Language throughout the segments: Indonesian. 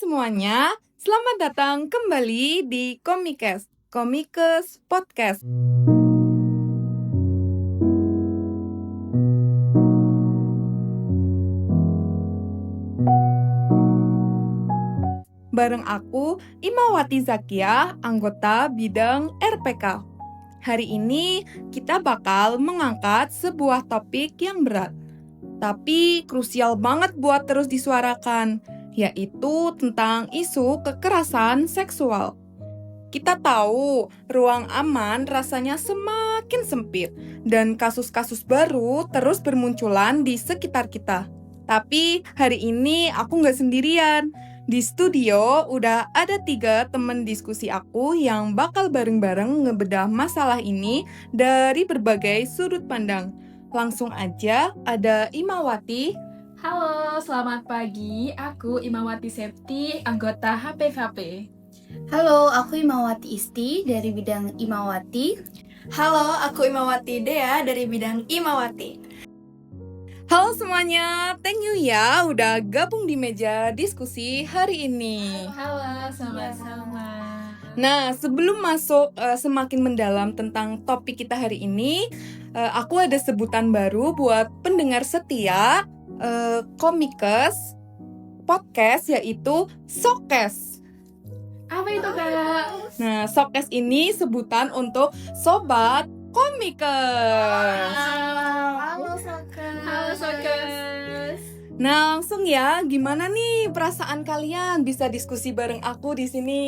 semuanya, selamat datang kembali di Komikes Podcast. Bareng aku, Imawati Zakia, anggota bidang RPK. Hari ini kita bakal mengangkat sebuah topik yang berat, tapi krusial banget buat terus disuarakan, yaitu tentang isu kekerasan seksual. Kita tahu ruang aman rasanya semakin sempit dan kasus-kasus baru terus bermunculan di sekitar kita. Tapi hari ini aku nggak sendirian. Di studio udah ada 3 teman diskusi aku yang bakal bareng-bareng ngebedah masalah ini dari berbagai sudut pandang. Langsung aja ada Imawati. Halo, selamat pagi. Aku Imawati Septi, anggota HPKP. Halo, aku Imawati Isti dari bidang Imawati. Halo, aku Imawati Dea dari bidang Imawati. Halo semuanya, thank you ya udah gabung di meja diskusi hari ini. Halo, sama-sama. Nah, sebelum masuk semakin mendalam tentang topik kita hari ini, aku ada sebutan baru buat pendengar setia Komikes Podcast, yaitu Sokes. Apa itu, Kak? Nah, Sokes ini sebutan untuk Sobat Komikes. Halo Sokes. Halo, Sokes. Nah, langsung ya, gimana nih perasaan kalian bisa diskusi bareng aku di sini?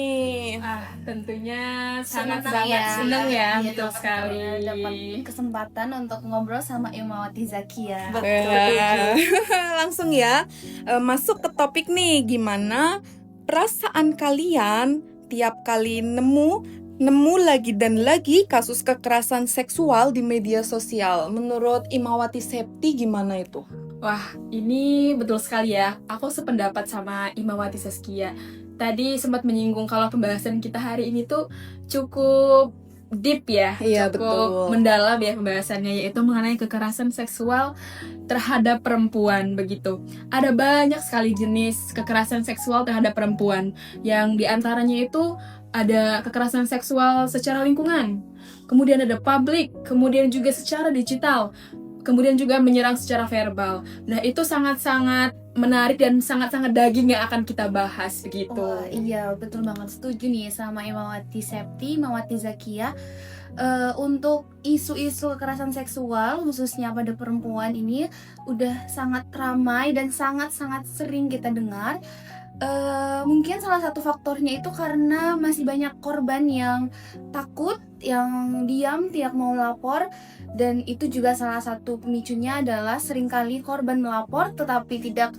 Tentunya Senang sangat senang ya, Iya, betul sekali. dapat kesempatan untuk ngobrol sama Imawati Zakia. Langsung ya, masuk ke topik nih, gimana perasaan kalian tiap kali nemu lagi dan lagi kasus kekerasan seksual di media sosial. Menurut Imawati Septi gimana itu? Wah, ini betul sekali ya. Aku sependapat sama Imawati Saskia. Tadi sempat menyinggung kalau pembahasan kita hari ini tuh cukup deep ya, Iya, cukup betul. mendalam ya pembahasannya, yaitu mengenai kekerasan seksual terhadap perempuan begitu. Ada banyak sekali jenis kekerasan seksual terhadap perempuan, yang diantaranya itu ada kekerasan seksual secara lingkungan, kemudian ada publik, kemudian juga secara digital, kemudian juga menyerang secara verbal. Nah, itu sangat-sangat menarik dan sangat-sangat daging yang akan kita bahas begitu. Wah, iya betul banget, setuju nih sama Imawati Septi, Imawati Zakia. Untuk isu-isu kekerasan seksual khususnya pada perempuan ini udah sangat ramai dan sangat-sangat sering kita dengar. Mungkin salah satu faktornya itu karena masih banyak korban yang takut, yang diam, tidak mau lapor. Dan itu juga salah satu pemicunya adalah seringkali korban melapor tetapi tidak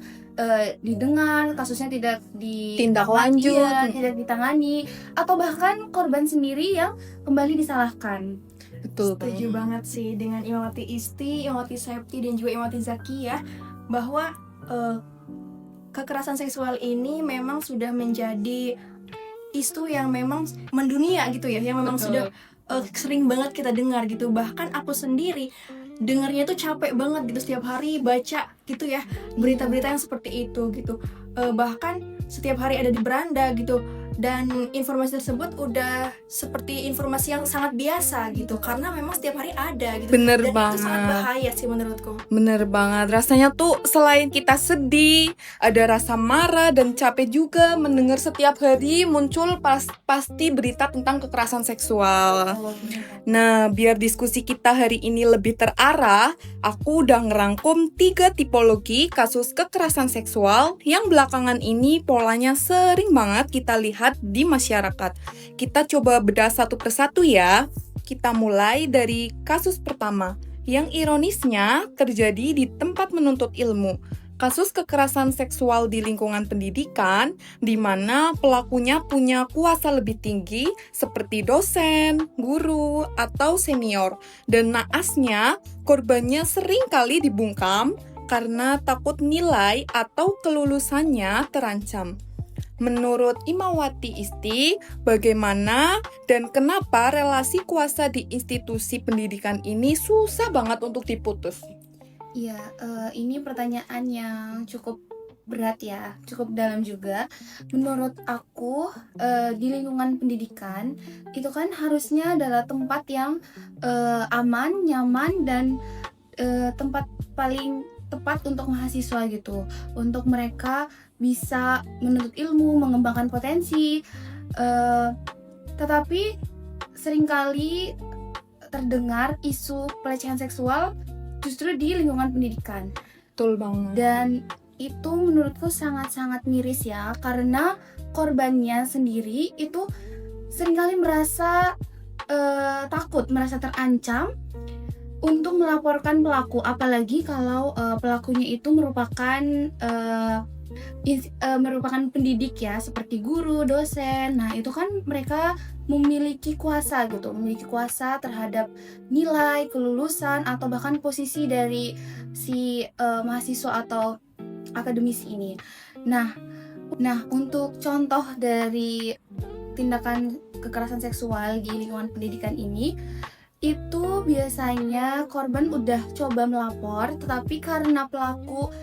didengar, kasusnya tidak Ditindaklanjut. tidak ditangani, atau bahkan korban sendiri yang kembali disalahkan. Betul. Setuju banget sih dengan Imawati Isti, Imawati Septi, dan juga Imawati Zakia bahwa kekerasan seksual ini memang sudah menjadi isu yang memang mendunia gitu ya, yang memang Betul. sudah sering banget kita dengar gitu. Bahkan aku sendiri dengarnya tuh capek banget gitu, setiap hari baca gitu ya berita-berita yang seperti itu gitu. Bahkan setiap hari ada di beranda gitu, dan informasi tersebut udah seperti informasi yang sangat biasa gitu, karena memang setiap hari ada gitu. Bener Dan banget. itu sangat bahaya sih menurutku. Bener banget, rasanya tuh selain kita sedih, ada rasa marah dan capek juga mendengar setiap hari muncul pasti berita tentang kekerasan seksual. Nah, biar diskusi kita hari ini lebih terarah, aku udah ngerangkum 3 tipologi kasus kekerasan seksual yang belakangan ini polanya sering banget kita lihat di masyarakat. Kita coba bedah satu persatu ya. Kita mulai dari kasus pertama, yang ironisnya terjadi di tempat menuntut ilmu. Kasus kekerasan seksual di lingkungan pendidikan, di mana pelakunya punya kuasa lebih tinggi seperti dosen, guru, atau senior. Dan naasnya, korbannya sering kali dibungkam karena takut nilai atau kelulusannya terancam. Menurut Imawati Isti, bagaimana dan kenapa relasi kuasa di institusi pendidikan ini susah banget untuk diputus? Iya, ini pertanyaan yang cukup berat ya, cukup dalam juga. Menurut aku di lingkungan pendidikan itu kan harusnya adalah tempat yang aman, nyaman dan tempat paling tepat untuk mahasiswa gitu, untuk mereka bisa menuntut ilmu, mengembangkan potensi. Tetapi seringkali terdengar isu pelecehan seksual justru di lingkungan pendidikan. Betul banget. Dan itu menurutku sangat-sangat miris ya, karena korbannya sendiri itu seringkali merasa takut, merasa terancam untuk melaporkan pelaku, apalagi kalau pelakunya itu merupakan pendidik ya, seperti guru, dosen. Nah, itu kan mereka memiliki kuasa gitu, memiliki kuasa terhadap nilai, kelulusan, atau bahkan posisi dari si mahasiswa atau akademisi ini. Nah, untuk contoh dari tindakan kekerasan seksual di lingkungan pendidikan ini, itu biasanya korban udah coba melapor, tetapi karena pelaku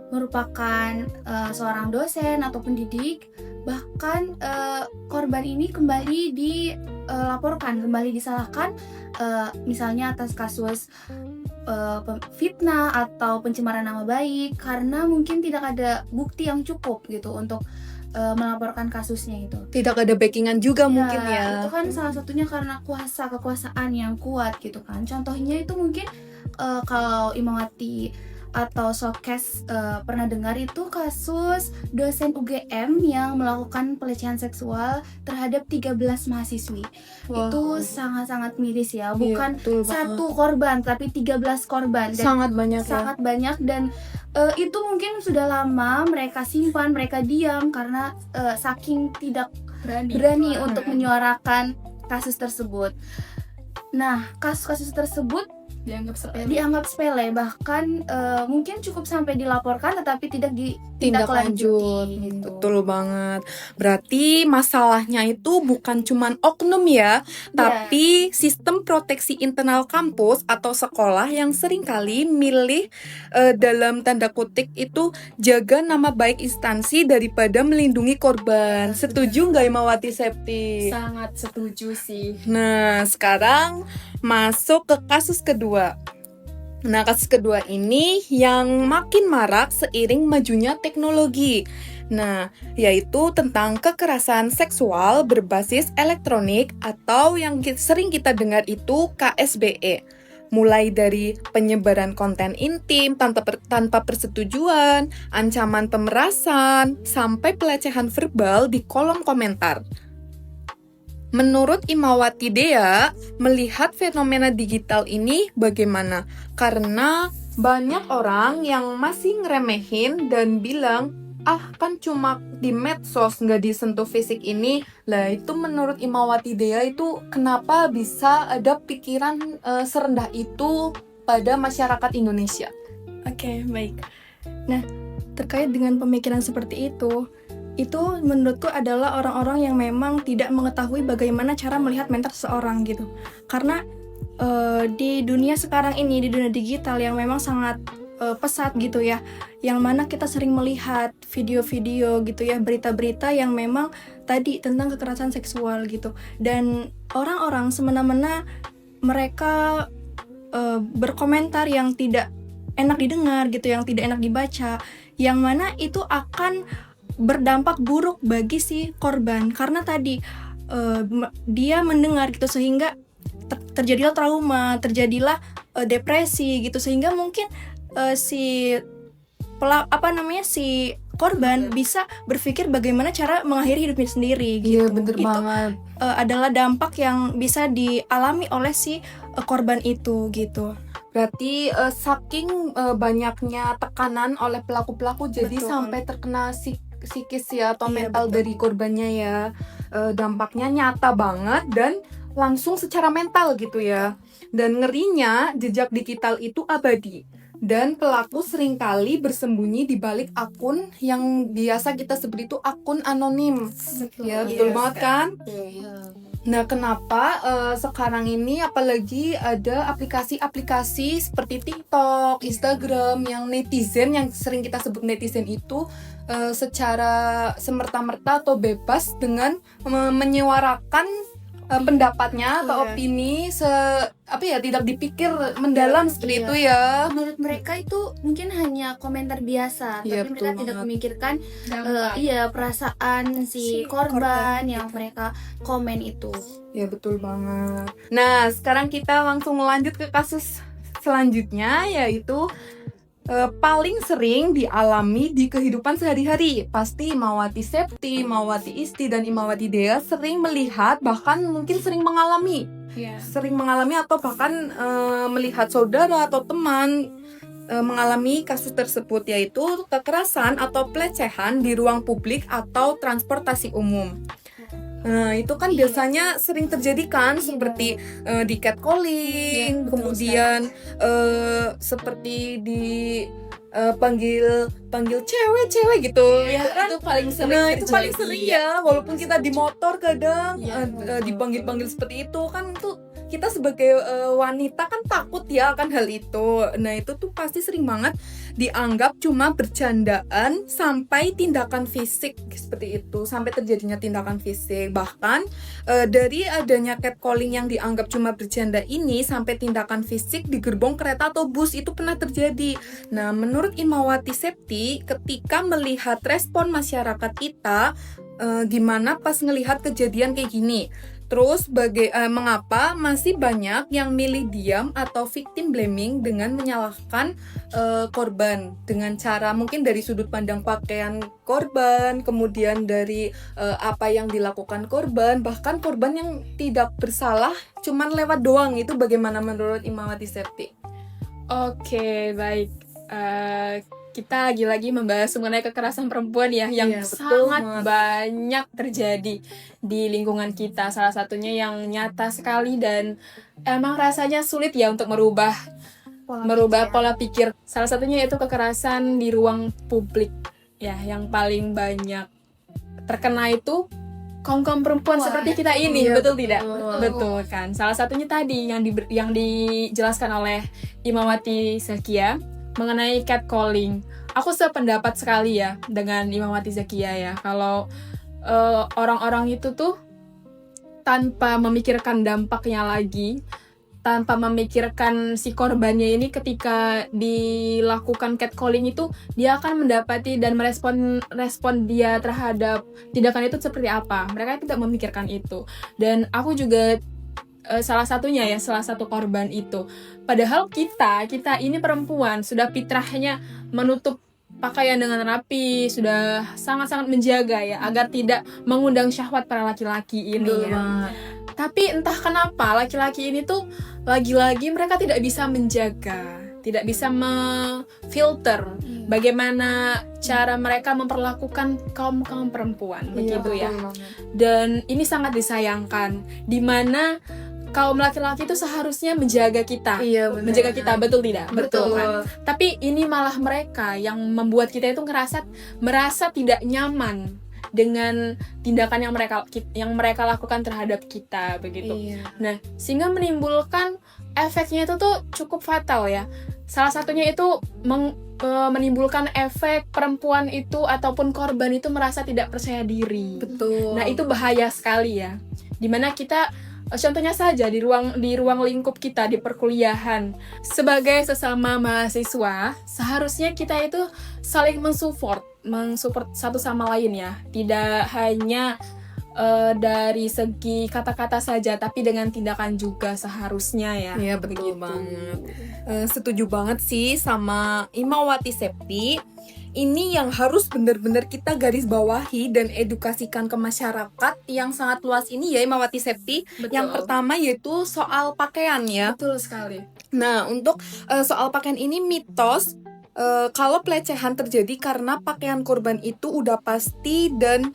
merupakan seorang dosen atau pendidik, bahkan korban ini kembali dilaporkan, kembali disalahkan, misalnya atas kasus fitnah atau pencemaran nama baik, karena mungkin tidak ada bukti yang cukup gitu untuk melaporkan kasusnya itu. Tidak ada backingan juga mungkin ya. Itu kan salah satunya karena kekuasaan yang kuat gitu kan. Contohnya itu mungkin kalau Imawati atau Showcase pernah dengar itu kasus dosen UGM yang melakukan pelecehan seksual terhadap 13 mahasiswi. Wow. Itu sangat-sangat miris ya, Iya, bukan betul banget. satu korban tapi 13 korban. Dan Sangat banyak ya. sangat banyak, dan itu mungkin sudah lama mereka simpan, mereka diam karena saking tidak berani untuk menyuarakan kasus tersebut. Nah, kasus-kasus tersebut dianggap sepele, bahkan mungkin cukup sampai dilaporkan tetapi tidak ditindaklanjuti gitu. Betul banget. Berarti masalahnya itu bukan cuman oknum ya, tapi sistem proteksi internal kampus atau sekolah yang seringkali milih dalam tanda kutip itu jaga nama baik instansi daripada melindungi korban. Setuju nggak Imawati Septi? Sangat setuju sih. Nah, sekarang masuk ke kasus kedua. Nah, kasus kedua ini yang makin marak seiring majunya teknologi. Nah, yaitu tentang kekerasan seksual berbasis elektronik atau yang sering kita dengar itu KSBE. Mulai dari penyebaran konten intim tanpa persetujuan, ancaman pemerasan, sampai pelecehan verbal di kolom komentar. Menurut Imawati Dea, melihat fenomena digital ini bagaimana? Karena banyak orang yang masih ngeremehin dan bilang, kan cuma di medsos, nggak disentuh fisik ini. Lah itu menurut Imawati Dea itu kenapa bisa ada pikiran serendah itu pada masyarakat Indonesia? Oke, baik. Nah, terkait dengan pemikiran seperti itu menurutku adalah orang-orang yang memang tidak mengetahui bagaimana cara melihat mental seseorang gitu. Karena di dunia sekarang ini, di dunia digital yang memang sangat pesat gitu ya, yang mana kita sering melihat video-video gitu ya, berita-berita yang memang tadi tentang kekerasan seksual gitu. Dan orang-orang semena-mena mereka berkomentar yang tidak enak didengar gitu, yang tidak enak dibaca, yang mana itu akan berdampak buruk bagi si korban, karena tadi dia mendengar gitu sehingga terjadilah trauma, terjadilah depresi gitu, sehingga mungkin si korban bisa berpikir bagaimana cara mengakhiri hidupnya sendiri gitu. Iya, bener banget. Adalah dampak yang bisa dialami oleh si korban itu gitu. Berarti saking banyaknya tekanan oleh pelaku-pelaku, jadi Betul. sampai terkena psikis ya atau Iya, mental betul. dari korbannya ya. Dampaknya nyata banget dan langsung secara mental gitu ya. Dan ngerinya jejak digital itu abadi. Dan pelaku seringkali bersembunyi di balik akun yang biasa kita sebut itu akun anonim. Betul. Ya, betul Yes, banget kan? Nah, kenapa sekarang ini apalagi ada aplikasi-aplikasi seperti TikTok, Instagram yang netizen yang sering kita sebut netizen itu secara semerta-merta atau bebas dengan menyuarakan pendapatnya atau opini tidak dipikir mendalam seperti itu ya. Menurut mereka itu mungkin hanya komentar biasa, Iya, tapi mereka betul tidak banget. memikirkan Dampak. perasaan si korban yang mereka komen itu. Ya betul banget. Nah, sekarang kita langsung lanjut ke kasus selanjutnya, yaitu paling sering dialami di kehidupan sehari-hari. Pasti Imawati Septi, Imawati Isti, dan Imawati Dea sering melihat, bahkan mungkin sering mengalami atau bahkan melihat saudara atau teman mengalami kasus tersebut, yaitu kekerasan atau pelecehan di ruang publik atau transportasi umum. Nah, itu kan biasanya sering terjadi kan, seperti di catcalling, kemudian seperti di panggil cewek gitu ya kan. Itu paling sering Nah, itu paling terjadi. sering ya, walaupun kita di motor kadang Iya, dipanggil seperti itu kan, tuh kita sebagai wanita kan takut ya akan hal itu. Nah, itu tuh pasti sering banget dianggap cuma bercandaan sampai tindakan fisik seperti itu, sampai terjadinya tindakan fisik. Bahkan dari adanya catcalling yang dianggap cuma bercanda ini sampai tindakan fisik di gerbong kereta atau bus itu pernah terjadi. Nah, menurut Imawati Septi, ketika melihat respon masyarakat kita gimana pas ngelihat kejadian kayak gini. Terus mengapa masih banyak yang milih diam atau victim blaming dengan menyalahkan korban dengan cara mungkin dari sudut pandang pakaian korban, kemudian dari apa yang dilakukan korban, bahkan korban yang tidak bersalah cuman lewat doang. Itu bagaimana menurut Imawati Septi? Oke, baik. Kita lagi-lagi membahas mengenai kekerasan perempuan ya, yang Iya, betul sangat banget. banyak terjadi di lingkungan kita. Salah satunya yang nyata sekali dan emang rasanya sulit ya untuk merubah pola pikir. Salah satunya yaitu kekerasan di ruang publik ya, yang paling banyak terkena itu kaum perempuan seperti kita ini, iya, betul tidak? betul. Betul kan. Salah satunya tadi yang dijelaskan oleh Imawati Zakia mengenai catcalling. Aku sependapat sekali ya dengan Imawati Zakia ya, kalau orang-orang itu tuh tanpa memikirkan dampaknya lagi, tanpa memikirkan si korbannya ini, ketika dilakukan catcalling itu dia akan mendapati dan respon dia terhadap tindakan itu seperti apa. Mereka tidak memikirkan itu. Dan aku juga salah satu korban itu. Padahal kita ini perempuan sudah fitrahnya menutup pakaian dengan rapi, sudah sangat-sangat menjaga ya agar tidak mengundang syahwat para laki-laki ini ya. Tapi entah kenapa laki-laki ini tuh lagi-lagi mereka tidak bisa menjaga, tidak bisa memfilter bagaimana cara mereka memperlakukan kaum perempuan, begitu ya. Dan ini sangat disayangkan, di mana kaum laki-laki itu seharusnya menjaga kita, menjaga kita, betul tidak? Betul kan? Tapi ini malah mereka yang membuat kita itu merasa tidak nyaman dengan tindakan yang mereka lakukan terhadap kita, begitu. Nah, sehingga menimbulkan efeknya itu tuh cukup fatal ya. Salah satunya itu menimbulkan efek perempuan itu ataupun korban itu merasa tidak percaya diri. Betul. Nah, itu bahaya sekali ya. Dimana kita contohnya saja di ruang lingkup kita di perkuliahan, sebagai sesama mahasiswa seharusnya kita itu saling mensupport satu sama lain ya, tidak hanya dari segi kata-kata saja, tapi dengan tindakan juga seharusnya ya. Iya, betul banget. Setuju banget sih sama Imawati Septi. Ini yang harus benar-benar kita garis bawahi dan edukasikan ke masyarakat yang sangat luas ini ya, Imawati Septi. Betul. Yang pertama yaitu soal pakaian ya. Betul sekali. Nah, untuk soal pakaian ini mitos kalau pelecehan terjadi karena pakaian korban itu udah pasti dan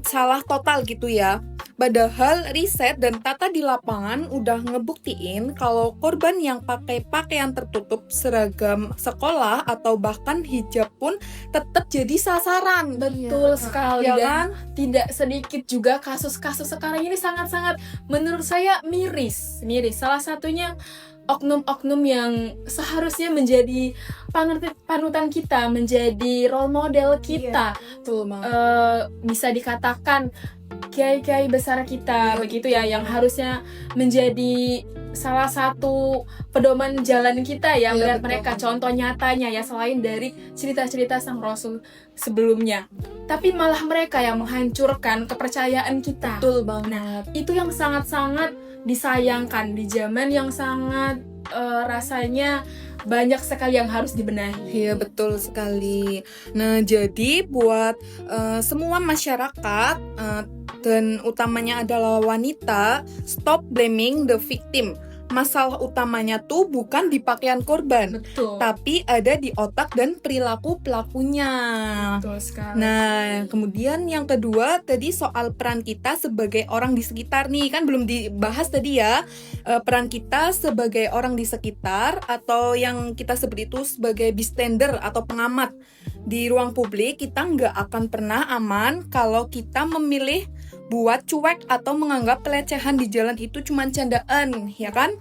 salah total gitu ya. Padahal riset dan data di lapangan udah ngebuktiin kalau korban yang pakai pakaian tertutup, seragam sekolah atau bahkan hijab pun tetap jadi sasaran. Betul sekali, Ya dan kan? tidak sedikit juga kasus-kasus sekarang ini sangat-sangat menurut saya miris. Salah satunya oknum-oknum yang seharusnya menjadi panutan kita, menjadi role model kita. Betul banget. Bisa dikatakan kiai-kiai besar kita, begitu ya, yang harusnya menjadi salah satu pedoman jalan kita ya, melihat betul. mereka contoh nyatanya ya, selain dari cerita-cerita sang Rasul sebelumnya. Tapi malah mereka yang menghancurkan kepercayaan kita. Betul banget. Itu yang sangat-sangat disayangkan di zaman yang sangat rasanya banyak sekali yang harus dibenahi. Iya, betul sekali. Nah, jadi buat semua masyarakat dan utamanya adalah wanita, stop blaming the victim. Masalah utamanya tuh bukan di pakaian korban, Betul. tapi ada di otak dan perilaku pelakunya. Betul sekali. Nah, kemudian yang kedua tadi soal peran kita sebagai orang di sekitar nih, kan belum dibahas tadi ya. Peran kita sebagai orang di sekitar atau yang kita sebut itu sebagai bystander atau pengamat di ruang publik. Kita nggak akan pernah aman kalau kita memilih buat cuek atau menganggap pelecehan di jalan itu cuma candaan, ya kan?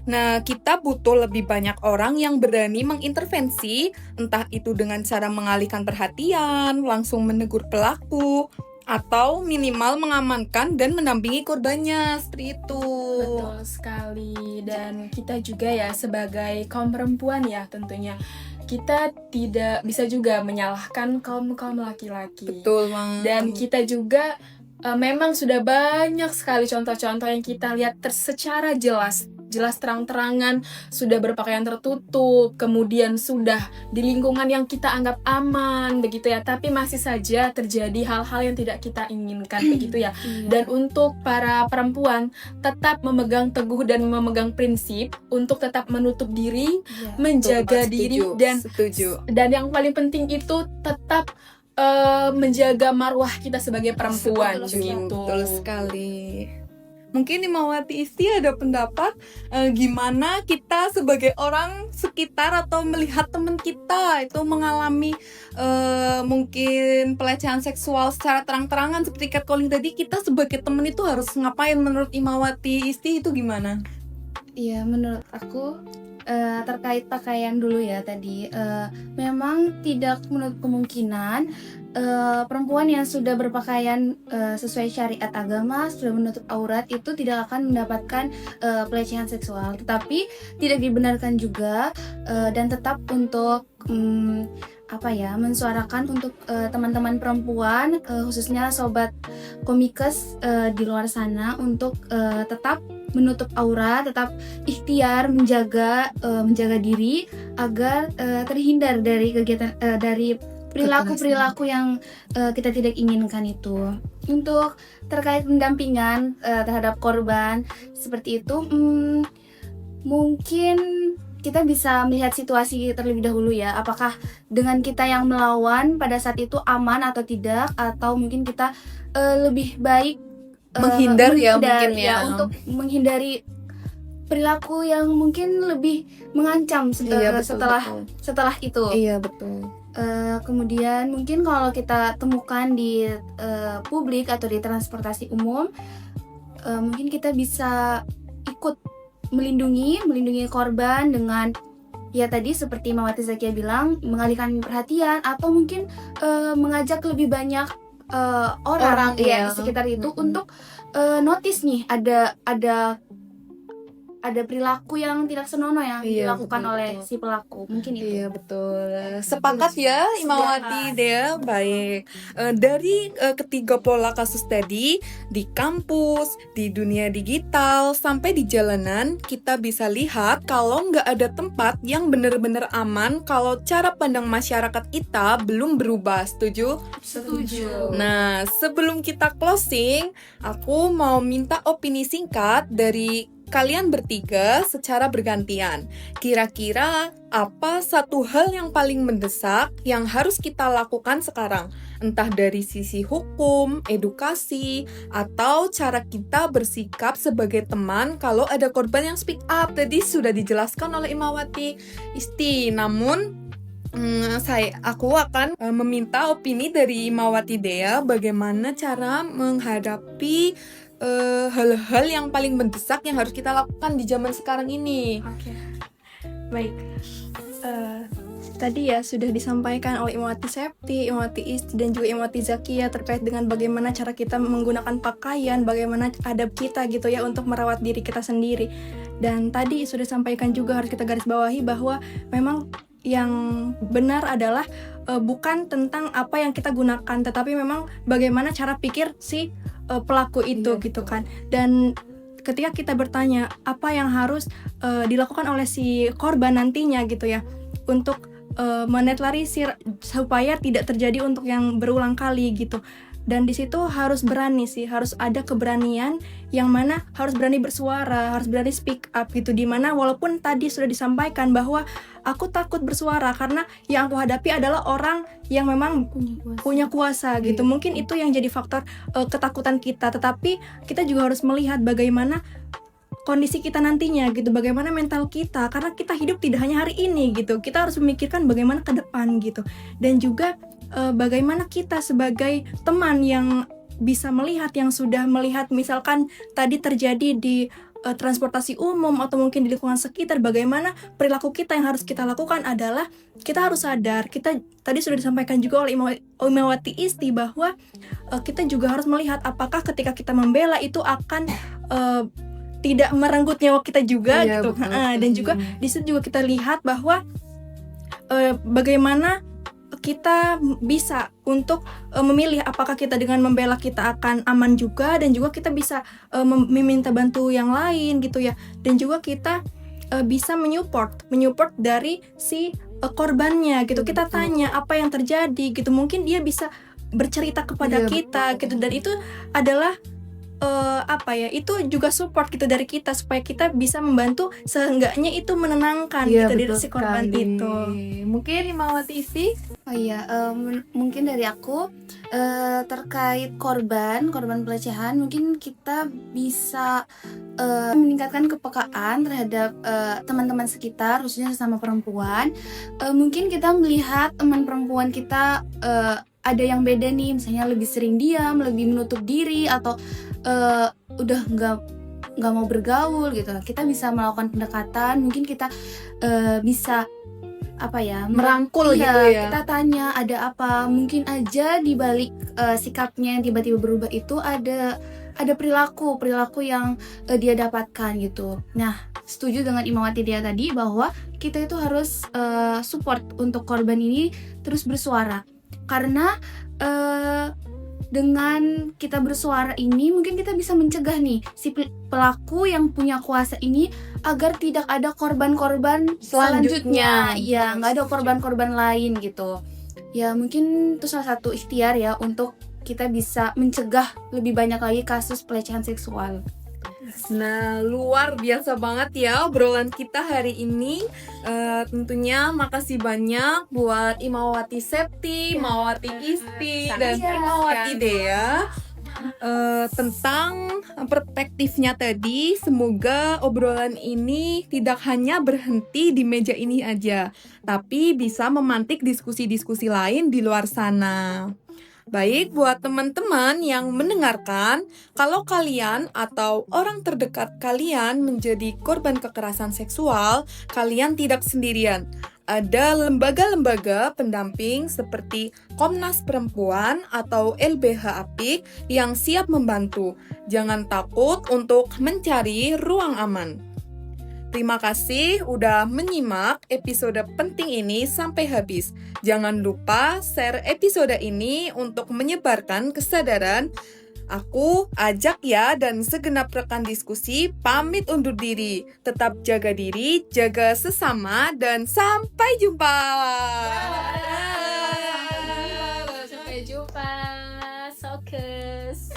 Nah, kita butuh lebih banyak orang yang berani mengintervensi, entah itu dengan cara mengalihkan perhatian, langsung menegur pelaku, atau minimal mengamankan dan mendampingi korbannya, seperti itu. Betul sekali. Dan kita juga ya sebagai kaum perempuan ya tentunya, kita tidak bisa juga menyalahkan kaum laki-laki. Betul banget. Dan kita juga memang sudah banyak sekali contoh-contoh yang kita lihat secara jelas terang-terangan sudah berpakaian tertutup, kemudian sudah di lingkungan yang kita anggap aman begitu ya, tapi masih saja terjadi hal-hal yang tidak kita inginkan begitu ya. Dan untuk para perempuan tetap memegang teguh dan memegang prinsip untuk tetap menutup diri, menjaga diri, setuju. dan yang paling penting itu tetap menjaga marwah kita sebagai perempuan begitu. Betul sekali. Mungkin Imawati Isti ada pendapat gimana kita sebagai orang sekitar atau melihat teman kita itu mengalami mungkin pelecehan seksual secara terang-terangan seperti catcalling tadi, kita sebagai teman itu harus ngapain menurut Imawati Isti itu gimana? Iya, menurut aku terkait pakaian dulu ya tadi, memang tidak menutup kemungkinan perempuan yang sudah berpakaian sesuai syariat agama, sudah menutup aurat, itu tidak akan mendapatkan pelecehan seksual. Tetapi tidak dibenarkan juga dan tetap untuk mensuarakan untuk teman-teman perempuan, khususnya sobat komikes di luar sana, untuk tetap menutup aurat, tetap ikhtiar menjaga diri agar terhindar dari kegiatan dari perilaku yang kita tidak inginkan itu. Untuk terkait pendampingan terhadap korban seperti itu, mungkin kita bisa melihat situasi terlebih dahulu ya, apakah dengan kita yang melawan pada saat itu aman atau tidak, atau mungkin kita lebih baik Menghindar mungkin ya. untuk menghindari perilaku yang mungkin lebih mengancam setelah itu. Iya, betul. Kemudian mungkin kalau kita temukan di publik atau di transportasi umum, mungkin kita bisa ikut melindungi korban dengan ya tadi seperti Mawati Zakia bilang, mengalihkan perhatian atau mungkin mengajak lebih banyak orang ya di sekitar itu untuk notice nih ada perilaku yang tidak senonoh yang dilakukan oleh si pelaku, mungkin itu. Iya, betul. Sepakat ya Imawati Dea. Baik. Dari ketiga pola kasus tadi, di kampus, di dunia digital, sampai di jalanan, kita bisa lihat kalau nggak ada tempat yang benar-benar aman kalau cara pandang masyarakat kita belum berubah. Setuju? Setuju. Nah, sebelum kita closing, aku mau minta opini singkat dari kalian bertiga secara bergantian. Kira-kira apa satu hal yang paling mendesak yang harus kita lakukan sekarang? Entah dari sisi hukum, edukasi, atau cara kita bersikap sebagai teman kalau ada korban yang speak up. Tadi sudah dijelaskan oleh Imawati Isti, namun aku akan meminta opini dari Imawati Dea bagaimana cara menghadapi hal-hal yang paling mendesak yang harus kita lakukan di zaman sekarang ini. Oke. Baik. Tadi ya sudah disampaikan oleh Imawati Septi, Imawati Isti, dan juga Imawati Zakia terkait dengan bagaimana cara kita menggunakan pakaian, bagaimana adab kita gitu ya untuk merawat diri kita sendiri. Dan tadi sudah disampaikan juga harus kita garis bawahi bahwa memang yang benar adalah bukan tentang apa yang kita gunakan, tetapi memang bagaimana cara pikir si pelaku itu gitu kan. Dan ketika kita bertanya apa yang harus dilakukan oleh si korban nantinya gitu ya untuk menetralisir supaya tidak terjadi untuk yang berulang kali gitu. Dan di situ harus berani sih, harus ada keberanian yang mana harus berani bersuara, harus berani speak up gitu. Dimana walaupun tadi sudah disampaikan bahwa aku takut bersuara karena yang aku hadapi adalah orang yang memang punya kuasa gitu. Mungkin itu yang jadi faktor ketakutan kita, tetapi kita juga harus melihat bagaimana kondisi kita nantinya gitu, bagaimana mental kita, karena kita hidup tidak hanya hari ini gitu, kita harus memikirkan bagaimana ke depan gitu, dan juga bagaimana kita sebagai teman yang bisa melihat, yang sudah melihat misalkan tadi terjadi di transportasi umum atau mungkin di lingkungan sekitar, bagaimana perilaku kita yang harus kita lakukan adalah kita harus sadar, kita tadi sudah disampaikan juga oleh Imawati Isti bahwa kita juga harus melihat apakah ketika kita membela itu akan tidak merenggut nyawa kita juga gitu. Dan juga di situ juga kita lihat bahwa bagaimana kita bisa untuk memilih apakah kita dengan membela kita akan aman juga, dan juga kita bisa meminta bantu yang lain gitu ya, dan juga kita bisa menyupport dari si korbannya gitu. Kita tanya apa yang terjadi gitu, mungkin dia bisa bercerita kepada kita gitu, dan itu adalah itu juga support gitu dari kita supaya kita bisa membantu, seenggaknya itu menenangkan gitu diri si korban itu. Mungkin Imawati Isti? Mungkin dari aku terkait korban pelecehan, mungkin kita bisa meningkatkan kepekaan terhadap teman-teman sekitar, khususnya sesama perempuan. Mungkin kita melihat teman perempuan kita ada yang beda nih, misalnya lebih sering diam, lebih menutup diri, atau udah nggak mau bergaul gitu. Kita bisa melakukan pendekatan, mungkin kita bisa merangkul gitu ya. Kita tanya ada apa, mungkin aja di balik sikapnya yang tiba-tiba berubah itu ada perilaku yang dia dapatkan gitu. Nah, setuju dengan Imawati dia tadi bahwa kita itu harus support untuk korban ini terus bersuara, karena dengan kita bersuara ini mungkin kita bisa mencegah nih si pelaku yang punya kuasa ini agar tidak ada korban-korban selanjutnya. Ya, nggak ada korban-korban lain gitu. Ya, mungkin itu salah satu ikhtiar ya untuk kita bisa mencegah lebih banyak lagi kasus pelecehan seksual. Nah, luar biasa banget ya obrolan kita hari ini. Tentunya makasih banyak buat Imawati Septi, Imawati Isti, dan Imawati Dea tentang perspektifnya tadi. Semoga obrolan ini tidak hanya berhenti di meja ini aja, tapi bisa memantik diskusi-diskusi lain di luar sana. Baik, buat teman-teman yang mendengarkan, kalau kalian atau orang terdekat kalian menjadi korban kekerasan seksual, kalian tidak sendirian. Ada lembaga-lembaga pendamping seperti Komnas Perempuan atau LBH Apik yang siap membantu. Jangan takut untuk mencari ruang aman. Terima kasih udah menyimak episode penting ini sampai habis. Jangan lupa share episode ini untuk menyebarkan kesadaran. Aku ajak ya, dan segenap rekan diskusi pamit undur diri. Tetap jaga diri, jaga sesama, dan sampai jumpa. Sampai jumpa. Sokes.